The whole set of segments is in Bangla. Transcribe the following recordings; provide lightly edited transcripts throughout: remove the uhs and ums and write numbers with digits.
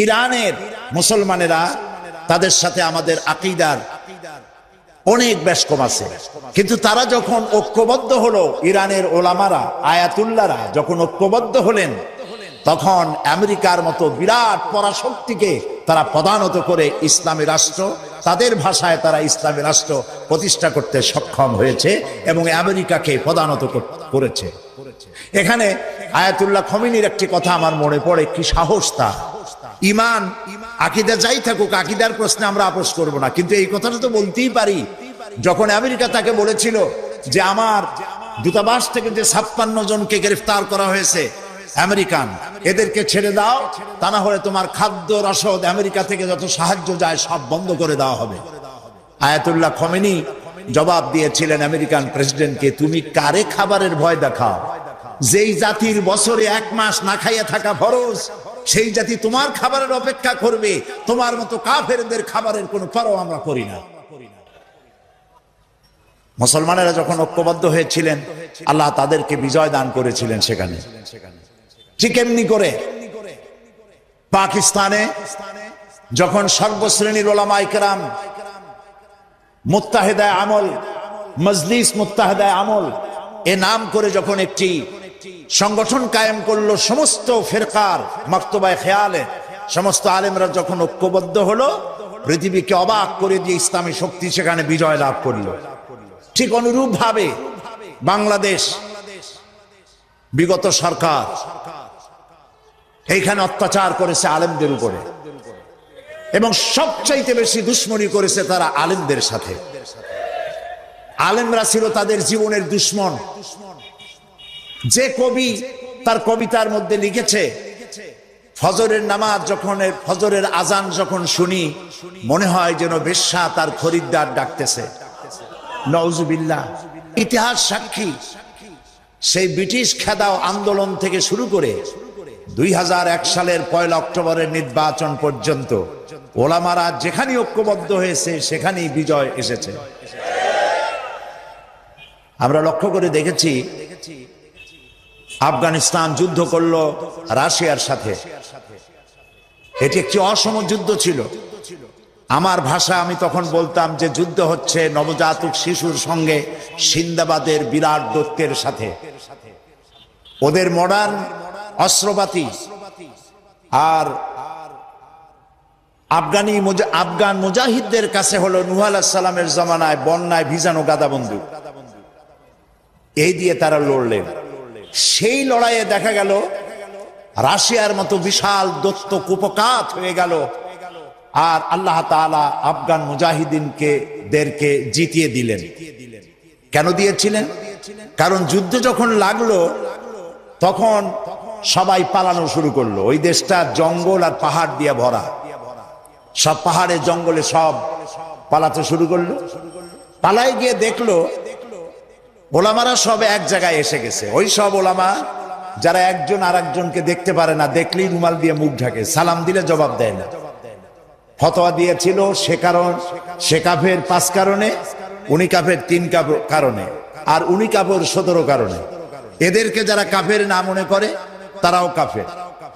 ইরানের মুসলমানেরা তাদের সাথে আমাদের আকীদার অনেক বেশ কম আছে, কিন্তু তারা যখন ঐক্যবদ্ধ হলো, ইরানের ওলামারা আয়াতুল্লাহরা যখন ঐক্যবদ্ধ হলেন, তখন আমেরিকার মতো বিরাট পরাশক্তিকে তারা পদানত করে ইসলামী রাষ্ট্র, তাদের ভাষায় তারা ইসলামী রাষ্ট্র প্রতিষ্ঠা করতে সক্ষম হয়েছে এবং আমেরিকাকে পদানত করেছে। এখানে আয়াতুল্লাহ খমিনীর একটি কথা আমার মনে পড়ে, কি সাহস তার! ইমান আকীদা যাই থাকুক, আকীদার প্রশ্নে আমরা আপোষ করব না, কিন্তু এই কথাটা তো বলতেই পারি। যখন আমেরিকা তাকে বলেছিল যে আমার দূতাবাস থেকে যে 56 জনকে গ্রেফতার করা হয়েছে আমেরিকান, এদেরকে ছেড়ে দাও, তা না হলে তোমার খাদ্য রসদ আমেরিকা থেকে যত সাহায্য যায় সব বন্ধ করে দেওয়া হবে। আয়াতুল্লাহ খমেনি জবাব দিয়েছিলেন আমেরিকান প্রেসিডেন্টকে, তুমি কারে খাবারের ভয় দেখাও? যেই জাতির বছরে 1 মাস না খাইয়া থাকা ফরজ, সেই জাতি তোমার খাবারের অপেক্ষা করবে? তোমার মতো কাফেরদের খাবারের কোনো পরোয়া আমরা করি না। মুসলমানেরা যখন ঐক্যবদ্ধ হয়েছিলেন, আল্লাহ তাদেরকে বিজয় দান করেছিলেন সেখানে। ঠিক এমনি করে পাকিস্তানে যখন সর্বশ্রেণীর ওলামায়ে কেরাম মুত্তাহিদায়ে আমল, মজলিস মুত্তাহিদায়ে আমল এ নাম করে যখন একটি সংগঠন কায়েম করলো, সমস্ত ফিরকার মাকতুবায়ে খেয়ালে সমস্ত আলেমরা যখন ঐক্যবদ্ধ হলো, পৃথিবীকে অবাক করে দিয়ে ইসলামী শক্তি সেখানে বিজয় লাভ করলো। ঠিক অনুরূপ ভাবে বাংলাদেশ বিগত সরকার এইখানে অত্যাচার করেছে আলেমদের উপরে, এবং সবচাইতে বেশি দুশ্মনী করেছে তারা আলেমদের সাথে। আলেমরা ছিল তাদের জীবনের দুশ্মন। যে কবি তার কবিতার মধ্যে লিখেছে, ফজরের নামাজ যখন, ফজরের আজান যখন শুনি, মনে হয় যেন বেশ্যা তার খরিদ্দার ডাকতেছে। নাউজুবিল্লাহ। ইতিহাস সাক্ষী, সেই ব্রিটিশ খেদাও আন্দোলন থেকে শুরু করে 2001 সালের 1 অক্টোবরের নির্বাচন পর্যন্ত ওলামারা যেখানে ঐক্যবদ্ধ হয়েছে সেখানেই বিজয় এসেছে। আমরা লক্ষ্য করে দেখেছি, আফগানিস্তান যুদ্ধ করলো রাশিয়ার সাথে। এটি একটি অসম যুদ্ধ ছিল। আমার ভাষা আমি তখন বলতাম যে যুদ্ধ হচ্ছে নবজাতক শিশুর সঙ্গে সিন্দাবাদের বিরাট দৈত্যের সাথে। ওদের মডার্ন অস্ত্রপাতি আর আফগান মুজাহিদদের কাছে হলো নূহ আলাইহিস সালামের জমানায় বন্যায় ভিজানো গাদা বন্দুক। এই দিয়ে তারা লড়লেন। সেই লড়াইয়ে দেখা গেল রাশিয়ার মতো বিশাল দৈত্য কুপকাত হয়ে গেল, আর আল্লাহ তাআলা আফগান মুজাহিদিনদেরকে জিতিয়ে দিলেন। কেন দিয়েছিলেন? কারণ যুদ্ধ যখন লাগলো তখন সবাই পালানো শুরু করলো। ওই দেশটা জঙ্গল আর পাহাড় দিয়ে ভরা, সব পাহাড়ে জঙ্গলে সব পালাতে শুরু করলো। পালায় গিয়ে দেখলো ওলামারা সব এক জায়গায় এসে গেছে। ওই সব ওলামা যারা একজন আর একজনকে দেখতে পারে না, দেখলেই রুমাল দিয়ে মুখ ঢাকে, সালাম দিলে জবাব দেয় না। ফতোয়া দিয়েছিল সে কাফের 5 কারণে, উনি কাফের 3 কারণে, আর উনি কাফের 17 কারণে। এদেরকে যারা কাফের না মনে করে তারাও কাফের।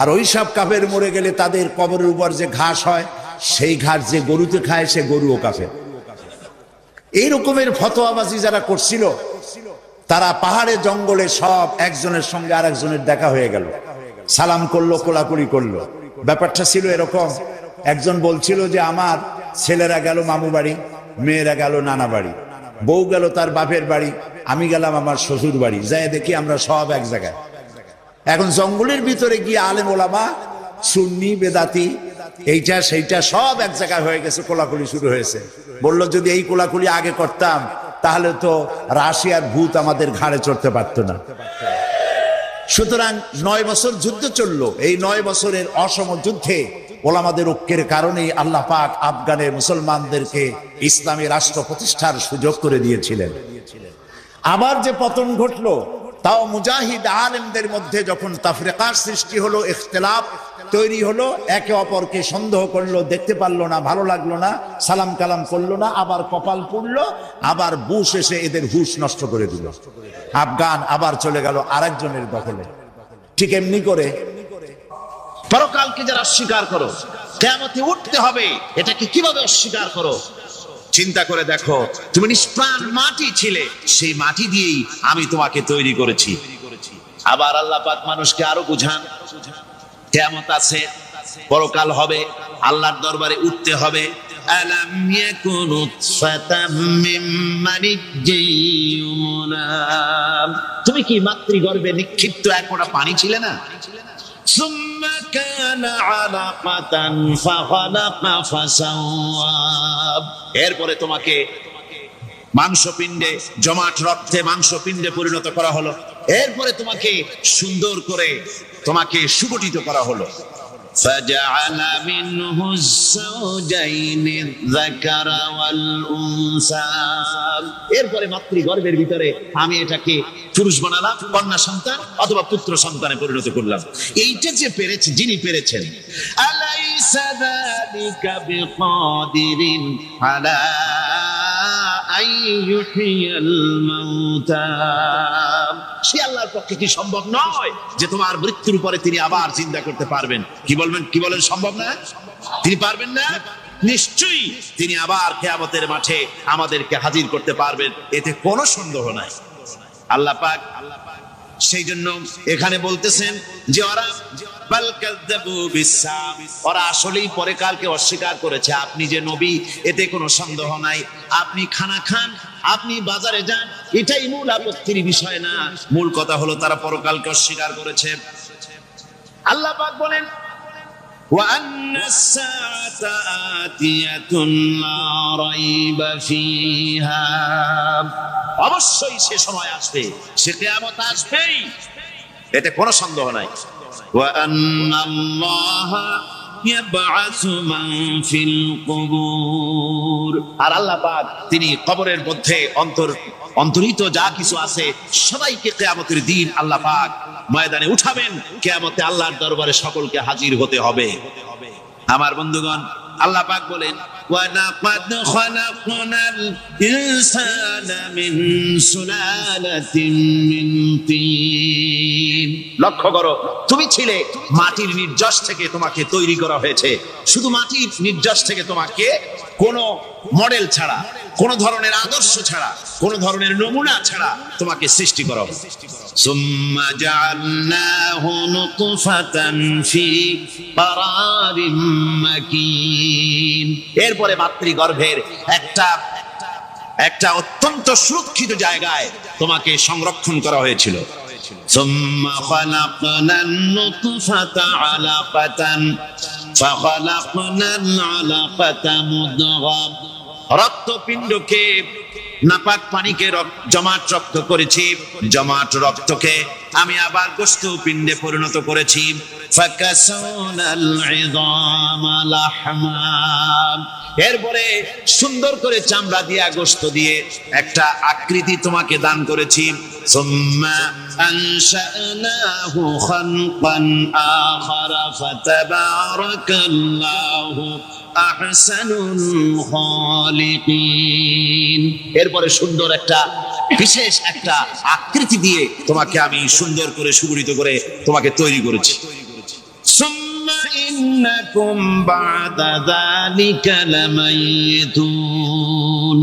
আর ওই সব কাফের মরে গেলে তাদের কবরের উপর যে ঘাস হয়, সেই ঘাস যে গরুতে খায় সে গরুও কাফের। এই রকমের ফতোয়াবাজি যারা করছিল, তারা পাহাড়ে জঙ্গলে সব একজনের সঙ্গে আর একজনের দেখা হয়ে গেল, সালাম করলো, কোলাকুলি করলো। ব্যাপারটা ছিল এরকম, একজন বলছিল যে আমার ছেলেরা গেল মামু বাড়ি, মেয়েরা গেল নানা বাড়ি, বউ গেল তার বাপের বাড়ি, আমি গেলাম আমার শ্বশুর বাড়ি, যাই দেখি আমরা সব এক জায়গায়। এখন জঙ্গলের ভিতরে গিয়ে আলেম ওলামা, সুন্নি বেদাতি, এইটা সেইটা সব এক জায়গায় হয়ে গেছে, কোলাকুলি শুরু হয়েছে। বলল যদি এই কোলাকুলি আগে করতাম তাহলে তো রাশিয়ার ভূত আমাদের ঘাড়ে চড়তে পারতো না। সুতরাং 9 বছর যুদ্ধ চললো। এই 9 বছরের অসম যুদ্ধে ওলামাদের ঐক্যের কারণেই আল্লাহ পাক আফগানের মুসলমানদেরকে ইসলামী রাষ্ট্র প্রতিষ্ঠার সুযোগ করে দিয়েছিলেন। আবার যে পতন ঘটলো, তাও মুজাহিদ আলেমদের মধ্যে যখন তাফরিকার সৃষ্টি হলো, ইখতিলাফ তৈরি হলো, একে অপরকে সন্দেহ করলো, দেখতে পারলো না, ভালো লাগলো না, সালাম কালাম করলো না, আবার কপাল পুড়লো, আবার বুশ এসে এদের হুশ নষ্ট করে দিল। আফগান আবার চলে গেল আরেকজনের দখলে। ঠিক এমনি করে পরকালকে যারা অস্বীকার করো, কিয়ামতে উঠতে হবে, এটাকে কিভাবে অস্বীকার করো? চিন্তা করে দেখো, তুমি নিষ্প্রাণ মাটি ছিলে, সেই মাটি দিয়েই আমি তোমাকে তৈরি করেছি। আবার আল্লাহ পাক মানুষকে আরো বুঝান, কিয়ামত আছে, পরকাল হবে, আল্লাহর দরবারে উঠতে হবে। আলাম ইয়াকুনু ফাতাম মিন মানিজ্জিয়ুমনা, তুমি কি মাতৃগর্ভে নিক্ষিপ্ত এক ফোঁটা পানি ছিলে না? সুম্মা কানা আলাকাতান ফাখালাকা ফাসাওয়া, এরপরে তোমাকে মাংসপিণ্ডে, জমাট রক্তে মাংসপিণ্ডে পরিণত করা হলো, এরপরে তোমাকে সুন্দর করে তোমাকে সুগঠিত করা হলো। فجعل منه الزوجين الذكر والأنثى, এরপরে মাতৃগর্ভের ভিতরে আমি এটাকে পুরুষ বানালাম, কন্যা সন্তান অথবা পুত্র সন্তানে পরিণত করলাম। এইটা যে পেরেছে, যিনি পেরেছেন, আলাইসা যালিকা বিকাদিরিন আলা আইয়ুহিয়াল মাউতা, সে আল্লাহর পক্ষে কি সম্ভব নয় যে তোমার মৃত্যুর পরে তিনি আবার জিন্দা করতে পারবেন? কি বলবেন, কি বলেন, সম্ভব না? তিনি পারবেন না? নিশ্চয়ই তিনি আবার কিয়ামতের মাঠে আমাদেরকে হাজির করতে পারবেন, এতে কোনো সন্দেহ নাই। আল্লাহ পাক সেই জন্য এখানে বলতেছেন যে ওরা বাল কাযযাবু বিসসাম, ওরা আসলেই পরকালকে অস্বীকার করেছে। আপনি যে নবী, এতে কোনো সন্দেহ নাই। আপনি খানা খান, আপনি বাজারে যান, এটাই মূল আপত্তির বিষয় না। মূল কথা হলো তারা পরকালকে অস্বীকার করেছে। আল্লাহ পাক বলেন, ওয়া আন্নাস সাআতা আতিয়াতুন লা রাইবা ফিহা, অবশ্যই সে সময় আসবে, সে কিয়ামত আসবেই, এতে কোনো সন্দেহ নাই। ওয়া আন্নাল্লাহা ইয়াবআসু মান ফিল কুবুর, আর আল্লাহ পাক তিনি কবরের মধ্যে অন্তর্হিত যা কিছু আছে সবাইকে কিয়ামতের দিন আল্লাহ পাক ময়দানে উঠাবেন। কিয়ামতে আল্লাহর দরবারে সকলকে হাজির হতে হবে। আমার বন্ধুগণ, আল্লাহ পাক বলেন, ওয়া লাকাদ খালাকনাল ইনসানা মিন সুলালাতিন মিন তিন, লক্ষ্য করো, তুমি ছিলে মাটির নির্যাস থেকে তোমাকে তৈরি করা হয়েছে। শুধু মাটির নির্যাস থেকে তোমাকে কোনো মডেল ছাড়া, কোন ধরনের আদর্শ ছাড়া, কোন ধরনের নমুনা ছাড়া তোমাকে সৃষ্টি করা হয়েছে। সুম্মা জাআলনাহু নুতফাতান ফি কারারিম মাকিন, এরপরে মাতৃগর্ভের একটা অত্যন্ত সুরক্ষিত জায়গায় তোমাকে সংরক্ষণ করা হয়েছিল। সুম্মা খালাকনান নুতফাতা আলাকাতান ফাখালাকনাল আলাকাতা মুদগা, রক্তপিণ্ডকে, নাপাক পানিকে জমাট রক্ত করেছি, জমাট রক্তকে আমি আবার গোশত পিণ্ডে পরিণত করেছি। ফাকাসাউনাল ইযামা লাহমা, এরপরে সুন্দর করে চামড়া দিয়া, গোশত দিয়ে একটা আকৃতি তোমাকে দান করেছি। সুম্মা আনশানাহু খালকান আখারা ফাতাবারাকাল্লাহু আহসানুল খালিকিন, এরপরে সুন্দর একটা বিশেষ একটা আকৃতি দিয়ে তোমাকে আমি সুন্দর করে সুগঠিত করে তোমাকে তৈরি করেছি। সুম্মা ইন্নাকুম বা'দা যালিকা লামাইতুন,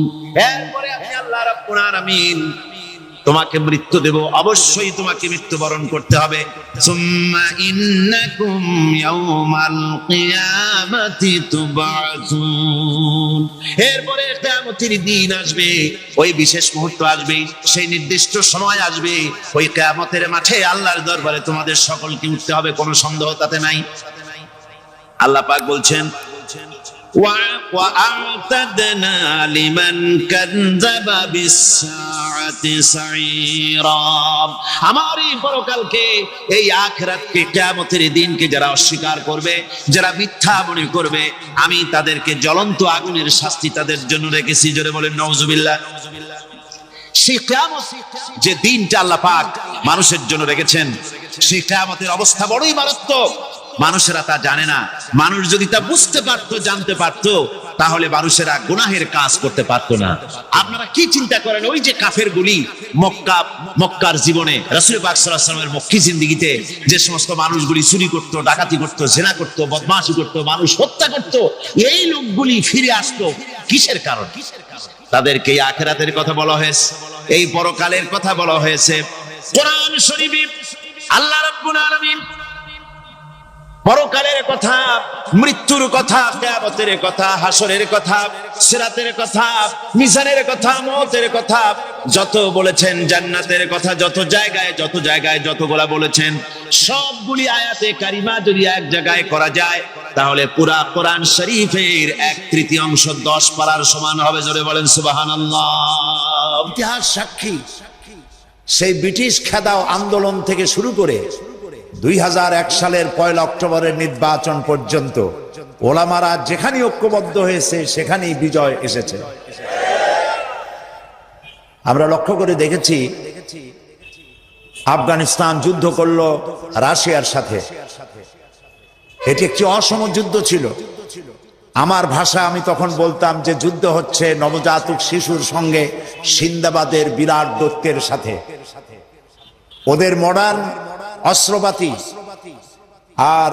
এরপরে আমি আল্লাহ রাব্বুল আলামিন তোমাকে মৃত্যু দেব, অবশ্যই তোমাকে মৃত্যুবরণ করতে হবে। সুম্মা ইন্নাকুম ইয়াউমাল কিয়ামাতি তুবআসুন, এরপরে কিয়ামতের দিন আসবে, ওই বিশেষ মুহূর্ত আসবে, সেই নির্দিষ্ট সময় আসবে, ওই কিয়ামতের মাঠে আল্লাহর দরবারে তোমাদের সকলকে উঠতে হবে, কোনো সন্দেহ তাতে নাই। আল্লাহ পাক বলছেন, وَأَعْتَدْنَا لِمَنْ كَذَّبَ بِالسَّاعَةِ سَعِيرًا, আমার এই পরকালকে, এই আখিরাতকে, কিয়ামতের দিনকে যারা অস্বীকার করবে, যারা মিথ্যা মনে করবে, আমি তাদেরকে জ্বলন্ত আগুনের শাস্তি তাদের জন্য রেখেছি। জোরে বলেন নাউজুবিল্লাহ। সেই কিয়ামত যে দিনটা আল্লাহ পাক মানুষের জন্য রেখেছেন, সেই কিয়ামতের অবস্থা বড়ই মারাত্মক। মানুষেরা তা জানে না। মানুষ যদি তা বুঝতে পারতো, জানতে পারতো, তাহলে মানুষেরা গুনাহের কাজ করতে পারতো না। আপনারা কি চিন্তা করেন, ওই যে কাফেরগুলি মক্কার জীবনে রাসূল পাক সাল্লাল্লাহু আলাইহি ওয়াসাল্লামের মক্কি জিন্দেগিতে যে সমস্ত মানুষগুলি চুরি করতো, ডাকাতি করতো, জেনা করতো, বদমাশি করতো, মানুষ হত্যা করতো, এই লোকগুলি ফিরে আসতো কিসের কারণ? তাদেরকে এই আখিরাতের কথা বলা হয়েছে, এই পরকালের কথা বলা হয়েছে। কোরআন শরীফে আল্লাহ রাব্বুল আলামিন পরকালের কথা, মৃত্যুর কথা, কিয়ামতের কথা, হাসরের কথা, সিরাতের কথা, মিজানের কথা, মওতের কথা যত বলেছেন, জান্নাতের কথা যত জায়গায় যতগুলা বলেছেন, সবগুলি আয়াতে কারিমা যদি এক জায়গায় করা যায় তাহলে পুরা কোরআন শরীফের 1/3 10 পারার সমান হবে। জোরে বলেন সুবহানাল্লাহ। ইতিহাস সাক্ষী, সেই ব্রিটিশ খেদাও আন্দোলন থেকে শুরু করে 2001 সালের 1 অক্টোবরের নির্বাচন পর্যন্ত ওলামারা যেখানে ঐক্যবদ্ধ হয়েছে সেখানেই বিজয় এসেছে। আমরা লক্ষ্য করে দেখেছি, আফগানিস্তান যুদ্ধ করলো রাশিয়ার সাথে। এটি একটি অসম যুদ্ধ ছিল। আমার ভাষা আমি তখন বলতাম যে যুদ্ধ হচ্ছে নবজাতক শিশুর সঙ্গে সিন্দাবাদের বিরাট দৈত্যের সাথে। ওদের মডার্ন অস্ত্রপাতি আর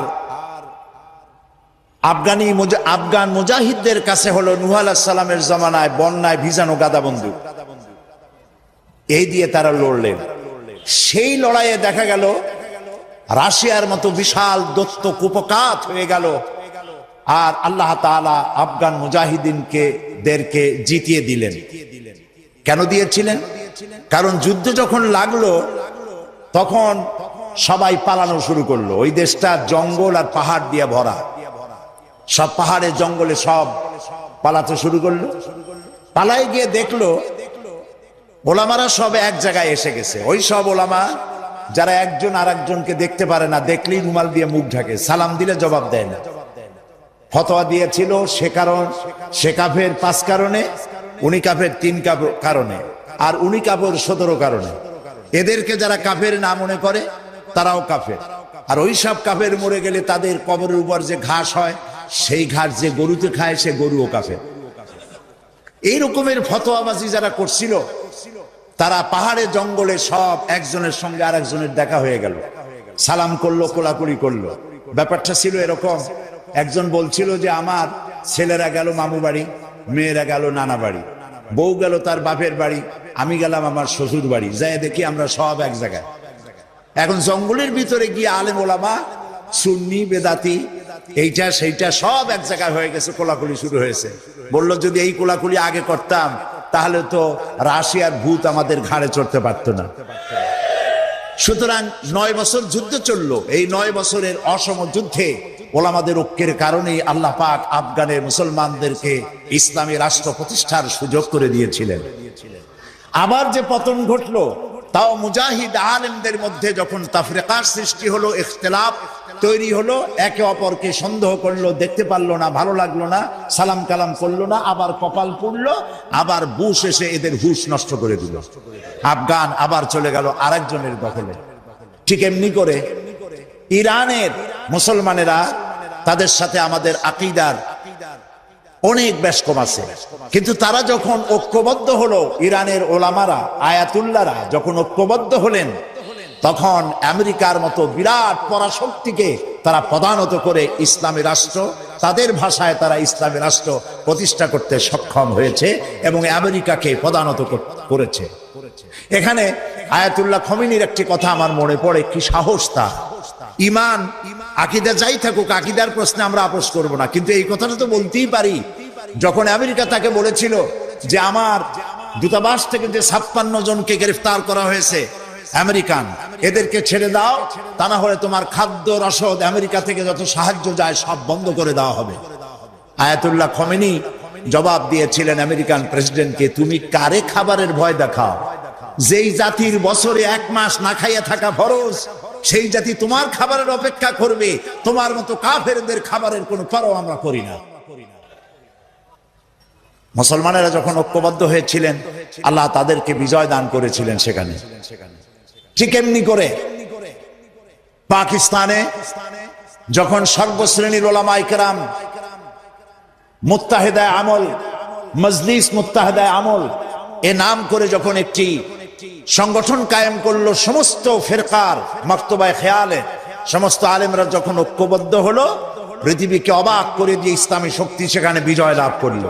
আফগান মুজাহিদদের কাছে হলো নূহ আলাইহিস সালামের জমানায় বন্যায় ভিজানো গাদা বন্দুক। এই দিয়ে তারা লড়লেন। সেই লড়াইয়ে দেখা গেল রাশিয়ার মতো বিশাল দৈত্য কুপকাত হয়ে গেল, আর আল্লাহ তাআলা আফগান মুজাহিদিনদেরকে জিতিয়ে দিলেন। কেন দিয়েছিলেন? কারণ যুদ্ধ যখন লাগলো তখন সবাই পালানো শুরু করলো। ওই দেশটা জঙ্গল আর পাহাড় দিয়ে ভরা, সব পাহাড়ে জঙ্গলে সব পালাতে শুরু করলো। পালাই গিয়ে দেখলো ওলামারা সব এক জায়গায় এসে গেছে। ওই সব ওলামা যারা একজন আর একজনকে দেখতে পারে না, দেখলেই রুমাল দিয়ে মুখ ঢাকে, সালাম দিলে জবাব দেয় না। ফতোয়া দিয়েছিল সে কাফের 5 কারণে, উনি কাফের 3 কারণে, আর উনি কাফের 17 কারণে। এদেরকে যারা কাফের না মনে করে তারাও কাফের। আর ওই সব কাফের মরে গেলে তাদের কবরের উপর যে ঘাস হয় সেই ঘাস যে গরুতে খায় সে গরুও কাফের। এই রকমের ফতোয়াবাজি যারা করছিল তারা পাহাড়ে জঙ্গলে সব একজনের সঙ্গে আর একজনের দেখা হয়ে গেল, সালাম করলো, কোলাকুলি করলো। ব্যাপারটা ছিল এরকম, একজন বলছিল যে আমার ছেলেরা গেল মামু বাড়ি, মেয়েরা গেল নানা বাড়ি, বউ গেল তার বাপের বাড়ি, আমি গেলাম আমার শ্বশুর বাড়ি, যাই দেখি আমরা সব এক জায়গায়। এখন জঙ্গলের ভিতরে গিয়ে আলেম ওলামা, সুন্নি বেদাতি, এইটা সেইটা সব এক জায়গায় হয়ে গেছে, কোলাকুলি শুরু হয়েছে। বলল যদি এই কোলাকুলি আগে করতাম তাহলে তো রাশিয়ার ভূত আমাদের ঘাড়ে চড়তে পারতো না। সুতরাং 9 বছর যুদ্ধ চললো। এই 9 বছরের অসম যুদ্ধে ওলামাদের ঐক্যের কারণেই আল্লাহ পাক আফগানের মুসলমানদেরকে ইসলামী রাষ্ট্র প্রতিষ্ঠার সুযোগ করে দিয়েছিলেন। আবার যে পতন ঘটলো, তাও মুজাহিদ আলেমদের মধ্যে যখন তাফরিকার সৃষ্টি হলো, ইখতিলাফ তৈরি হলো, একে অপরকে সন্দেহ করলো, দেখতে পারলো না, ভালো লাগলো না, সালাম কালাম করলো না, আবার কপাল পুড়লো, আবার বুশ এসে এদের হুশ নষ্ট করে দিল। আফগান আবার চলে গেল আরেকজনের দখলে। ঠিক এমনি করে ইরানের মুসলমানেরা, তাদের সাথে আমাদের আকীদার অনেক বেশকম আছে, কিন্তু তারা যখন ঐক্যবদ্ধ হলো, ইরানের ওলামারা, আয়াতুল্লাহরা যখন ঐক্যবদ্ধ হলেন, তখন আমেরিকার মতো বিরাট পরাশক্তিকে তারা পদানত করে ইসলামী রাষ্ট্র, তাদের ভাষায় তারা ইসলামী রাষ্ট্র প্রতিষ্ঠা করতে সক্ষম হয়েছে এবং আমেরিকাকে পদানত করেছে। এখানে আয়াতুল্লাহ খমিনীর একটি কথা আমার মনে পড়ে, কি সাহস তার! ইমান আকীদা যাই থাকুক, আকীদার প্রশ্নে আমরা আপোষ করব না, কিন্তু এই কথাটা তো বলতেই পারি। যখন আমেরিকা তাকে বলেছিল যে আমার দূতাবাস থেকে যে 56 জনকে গ্রেফতার করা হয়েছে আমেরিকান, এদেরকে ছেড়ে দাও, তা না হলে তোমার খাদ্য রসদ আমেরিকা থেকে যত সাহায্য যায় সব বন্ধ করে দেওয়া হবে। আয়াতুল্লাহ খমেনি জবাব দিয়েছিলেন আমেরিকান প্রেসিডেন্টকে, তুমি কারে খাবারের ভয় দেখাও? যেই জাতির বছরে 1 মাস না খাইয়া থাকা ফরজ, সেই জাতি তোমার খাবারের অপেক্ষা করবে? তোমার মতো কাফেরদের খাবারের কোনো পরোয়া আমরা করি না। মুসলমানেরা যখন ঐক্যবদ্ধ হয়েছিলেন, আল্লাহ তাদেরকে বিজয় দান করেছিলেন সেখানে। ঠিক এমনি করে পাকিস্তানে যখন সর্বশ্রেণীর ওলামায়ে কেরাম মুত্তাহিদায়ে আমল, মজলিস মুত্তাহিদায়ে আমল এ নাম করে যখন একটি সংগঠন কায়েম করলো, সমস্ত ফিরকার মাকতুবায়ে খেয়ালে সমস্ত আলেমরা যখন ঐক্যবদ্ধ হলো, পৃথিবীকে অবাক করে দিয়ে ইসলামী শক্তি সেখানে বিজয় লাভ করলো।